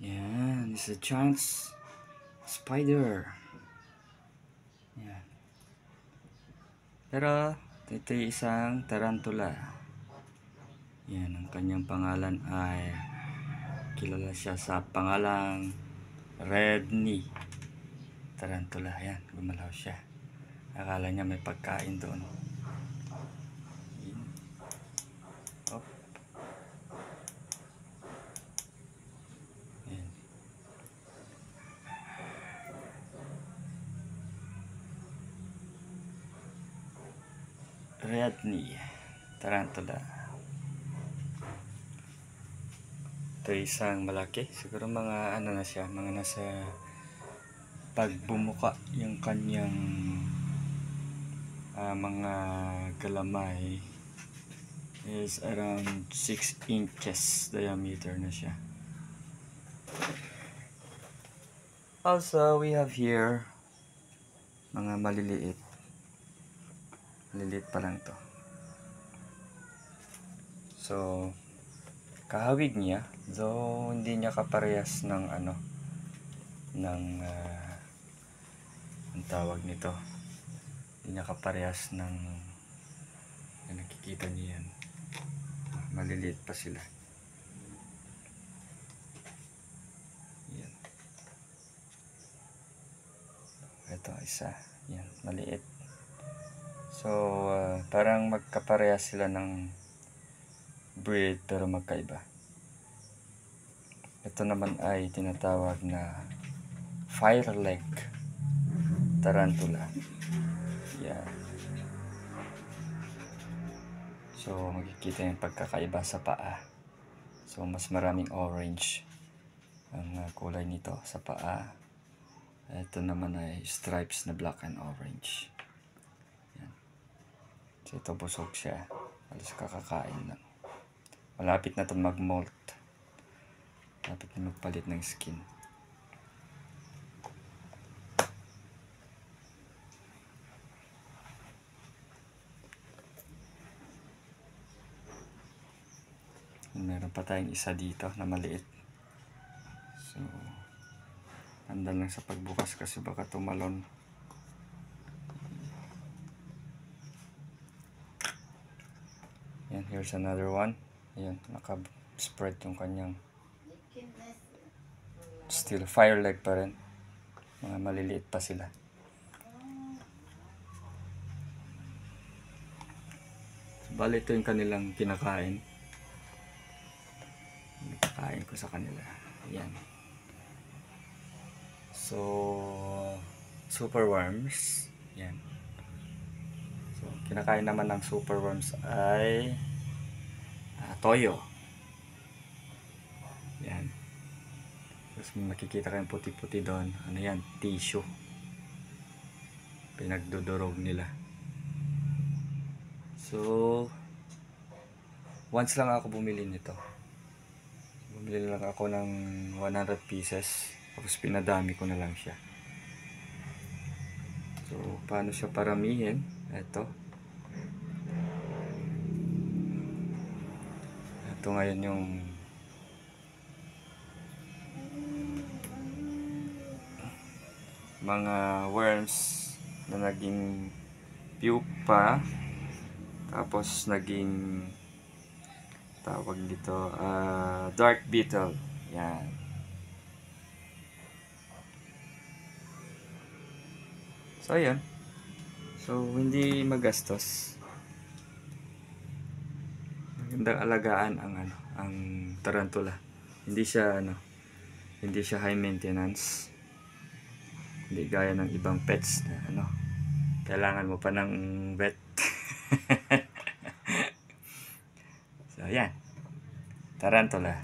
Yan, it's a giant spider. Yan. Pero ito yung isang tarantula. Yan, ang kanyang pangalan ay kilala siya sa pangalang Redney tarantula. Yan, gumalaw siya. Akala niya may pagkain doon. Oh. Yan. Redney tarantula. Ito isang malaki. Siguro mga ano na siya, mga nasa pagbumuka yung kanyang mga galamay is around 6 inches diameter na siya. Also, we have here mga maliliit. Maliliit pa lang to. So, kahawig niya, though hindi niya kaparehas ng ano, ng ang tawag nito, hindi niya kaparehas ng nakikita niyo yan, maliliit pa sila. Yan. Ito isa, yan, maliit. So parang magkaparehas sila ng breed pero magkaiba. Ito naman ay tinatawag na fire leg tarantula. Yan. So makikita yung pagkakaiba sa paa. So mas maraming orange ang kulay nito sa paa. Ito naman ay stripes na black and orange. Yan. So ito busog siya. Halos kakakain lang. Malapit na ito mag-molt. Malapit na magpalit ng skin. Meron pa tayong isa dito na maliit. So, handa lang sa pagbukas kasi baka tumalon. Yan, here's another one. Ayan, naka-spread yung kanyang still fire leg pa rin. Mga maliliit pa sila. Bali ito yung kanilang kinakain. Kinakain ko sa kanila. Ayan. So, superworms. Yan. So, kinakain naman ng superworms ay toyo. Yan. Tapos makikita kayong puti-puti doon. Ano yan? Tissue. Pinagdudurog nila. So, once lang ako bumili nito. Bumili lang ako ng 100 pieces. Tapos pinadami ko na lang siya. So, paano siya paramihin? Ito. Ito ngayon yung mga worms na naging pupa. Tapos naging tawag dito dark beetle. Yan. So ayan. So hindi magastos. Magandang alagaan ang tarantula. Hindi siya hindi siya high maintenance. Hindi gaya ng ibang pets na kailangan mo pa ng vet. So ayan. Tarantula.